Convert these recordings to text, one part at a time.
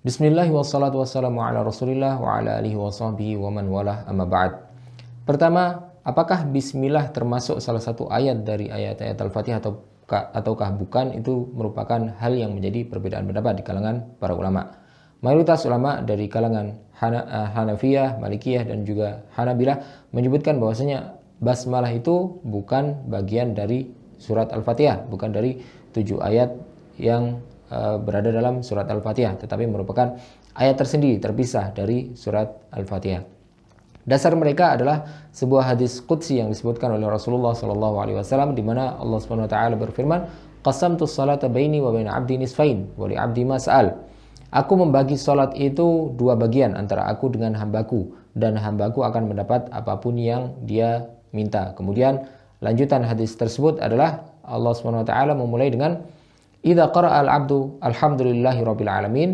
Bismillah wassalatu wassalamu ala rasulillah wa ala alihi wa sahbihi wa man walah amma ba'd. Pertama, apakah bismillah termasuk salah satu ayat dari ayat-ayat Al-Fatihah ataukah bukan? Itu merupakan hal yang menjadi perbedaan pendapat di kalangan para ulama. Mayoritas ulama dari kalangan Hanafiyah, Malikiyah dan juga Hanabilah menyebutkan bahwasanya basmalah itu bukan bagian dari surat Al-Fatihah, bukan dari 7 ayat yang berada dalam surat Al-Fatihah, tetapi merupakan ayat tersendiri terpisah dari surat Al-Fatihah. Dasar mereka adalah sebuah hadis qudsi yang disebutkan oleh Rasulullah SAW, di mana Allah SWT berfirman, "Qasamtus salata baini wa baina 'abdi nisfain wa li 'abdi ma sa'al." Aku membagi salat itu 2 bagian antara aku dengan hambaku, dan hambaku akan mendapat apapun yang dia minta. Kemudian lanjutan hadis tersebut adalah Allah SWT memulai dengan idza qara'a al-'abdu alhamdulillahi rabbil alamin.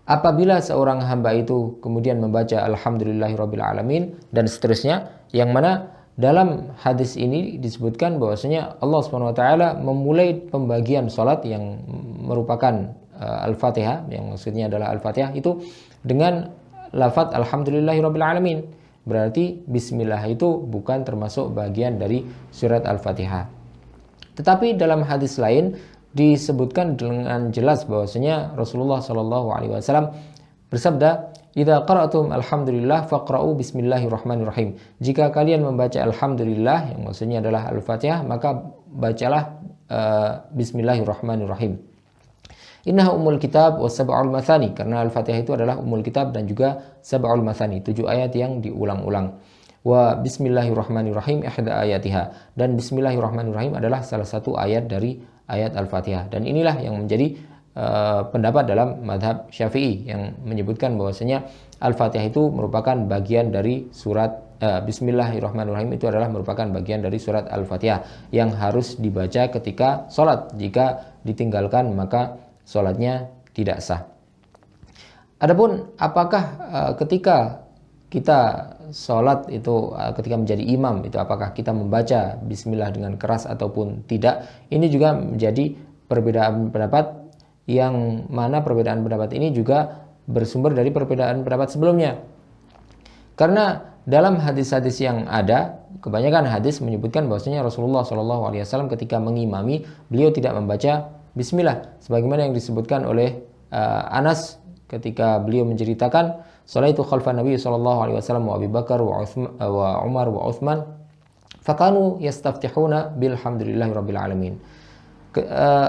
Apabila seorang hamba itu kemudian membaca alhamdulillahi rabbil alamin dan seterusnya, yang mana dalam hadis ini disebutkan bahwasanya Allah Subhanahu wa taala memulai pembagian salat yang merupakan Al-Fatihah, yang maksudnya adalah Al-Fatihah itu dengan lafaz alhamdulillahi rabbil alamin. Berarti bismillah itu bukan termasuk bagian dari surat Al-Fatihah. Tetapi dalam hadis lain disebutkan dengan jelas bahwasanya Rasulullah SAW bersabda, "Idza qara'tum alhamdulillah faqra'u bismillahirrahmanirrahim." Jika kalian membaca alhamdulillah, yang maksudnya adalah Al-Fatihah, maka bacalah bismillahirrahmanirrahim. Innaha ummul kitab wa sab'ul mathani, karena Al-Fatihah itu adalah ummul kitab dan juga sab'ul mathani, 7 ayat yang diulang-ulang. Wa bismillahirrahmanirrahim ihda ayatiha, dan bismillahirrahmanirrahim adalah salah satu ayat dari ayat Al-Fatihah. Dan inilah yang menjadi pendapat dalam madhab Syafi'i yang menyebutkan bahwasanya Al-Fatihah itu merupakan bagian dari surat bismillahirrahmanirrahim, itu adalah merupakan bagian dari surat Al-Fatihah yang harus dibaca ketika sholat. Jika ditinggalkan maka sholatnya tidak sah. Adapun apakah ketika kita sholat itu, ketika menjadi imam itu, apakah kita membaca bismillah dengan keras ataupun tidak, ini juga menjadi perbedaan pendapat, yang mana perbedaan pendapat ini juga bersumber dari perbedaan pendapat sebelumnya. Karena dalam hadis-hadis yang ada, kebanyakan hadis menyebutkan bahwasanya Rasulullah SAW ketika mengimami, beliau tidak membaca bismillah, sebagaimana yang disebutkan oleh Anas ketika beliau menceritakan, "Shalaitu khalfan Nabi sallallahu alaihi wasallam wa Abi Bakar wa Umar wa Utsman fakanu yastaftihuna bilhamdulillahi rabbil alamin."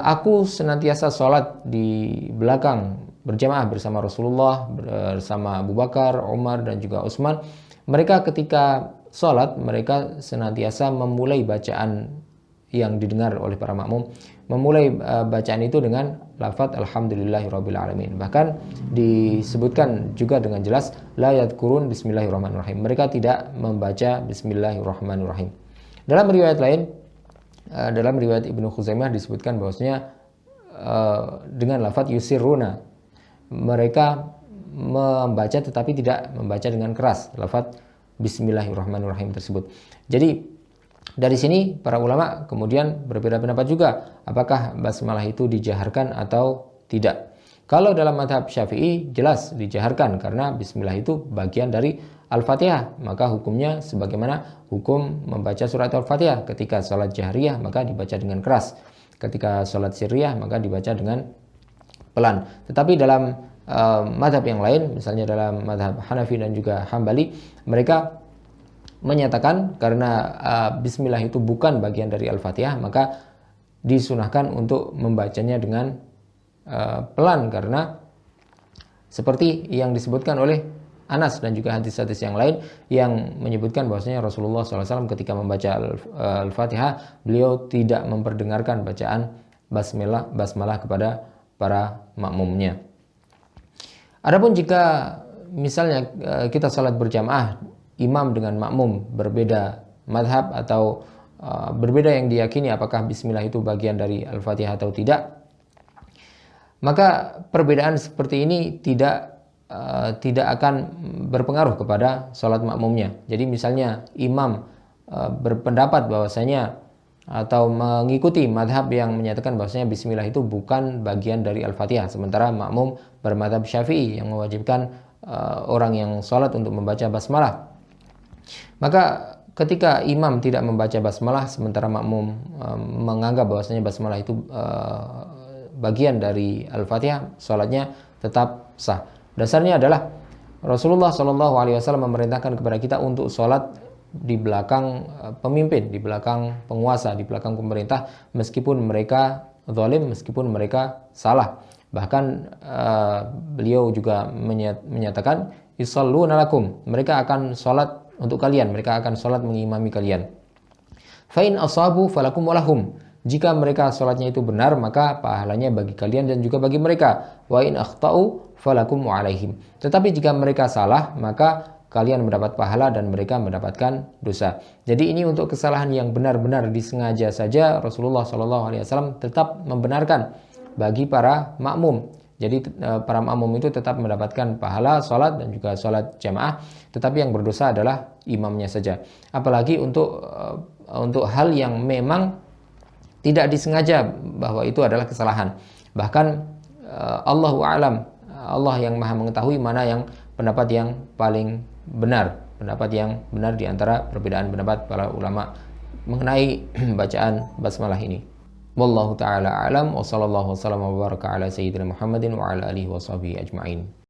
Aku senantiasa salat di belakang berjamaah bersama Rasulullah, bersama Abu Bakar, Umar dan juga Utsman. Mereka ketika salat, mereka senantiasa memulai bacaan yang didengar oleh para makmum, memulai bacaan itu dengan lafaz alhamdulillahirabbil alamin. Bahkan disebutkan juga dengan jelas la yadhkurun bismillahirrahmanirrahim. Mereka tidak membaca bismillahirrahmanirrahim. Dalam riwayat lain, dalam riwayat Ibnu Khuzaimah disebutkan bahwasanya dengan lafaz yusirruna, mereka membaca tetapi tidak membaca dengan keras lafaz bismillahirrahmanirrahim tersebut. Jadi dari sini para ulama kemudian berbeda pendapat juga, apakah basmalah itu dijaharkan atau tidak. Kalau dalam mazhab Syafi'i jelas dijaharkan, karena bismillah itu bagian dari Al-Fatihah, maka hukumnya sebagaimana hukum membaca surat Al-Fatihah. Ketika salat jahriyah maka dibaca dengan keras, ketika salat sirriyah maka dibaca dengan pelan. Tetapi dalam mazhab yang lain, misalnya dalam mazhab Hanafi dan juga Hambali, mereka menyatakan karena bismillah itu bukan bagian dari Al-Fatihah, maka disunahkan untuk membacanya dengan pelan, karena seperti yang disebutkan oleh Anas dan juga hadis-hadis yang lain yang menyebutkan bahwasanya Rasulullah SAW ketika membaca Al-Fatihah, beliau tidak memperdengarkan bacaan basmalah kepada para makmumnya. Adapun jika misalnya kita salat berjamaah, imam dengan makmum berbeda madhab atau berbeda yang diyakini apakah bismillah itu bagian dari Al-Fatihah atau tidak, maka perbedaan seperti ini tidak akan berpengaruh kepada sholat makmumnya. Jadi misalnya imam berpendapat bahwasanya atau mengikuti madhab yang menyatakan bahwasanya bismillah itu bukan bagian dari Al-Fatihah, sementara makmum bermadhab Syafi'i yang mewajibkan orang yang sholat untuk membaca basmalah. Maka ketika imam tidak membaca basmalah sementara makmum menganggap bahwasanya basmalah itu bagian dari Al-Fatihah, sholatnya tetap sah. Dasarnya adalah Rasulullah SAW memerintahkan kepada kita untuk sholat di belakang pemimpin, di belakang penguasa, di belakang pemerintah, meskipun mereka zalim, meskipun mereka salah. Bahkan beliau juga menyatakan yusalluna lakum, mereka akan sholat untuk kalian, mereka akan sholat mengimami kalian. Fa in asabu falakum walahum, jika mereka sholatnya itu benar, maka pahalanya bagi kalian dan juga bagi mereka. Wa in akhtau falakum wa alaihim, tetapi jika mereka salah, maka kalian mendapat pahala dan mereka mendapatkan dosa. Jadi ini untuk kesalahan yang benar-benar disengaja saja Rasulullah SAW tetap membenarkan bagi para makmum. Jadi para makmum itu tetap mendapatkan pahala sholat dan juga sholat jamaah, tetapi yang berdosa adalah imamnya saja. Apalagi untuk hal yang memang tidak disengaja bahwa itu adalah kesalahan. Bahkan Allahu a'lam, Allah yang maha mengetahui mana yang pendapat yang paling benar, pendapat yang benar di antara perbedaan pendapat para ulama mengenai bacaan basmalah ini. Wallahu taala alam wa sallallahu wasallam wa baraka ala sayyidina Muhammadin wa ala alihi wa sahbihi ajma'in.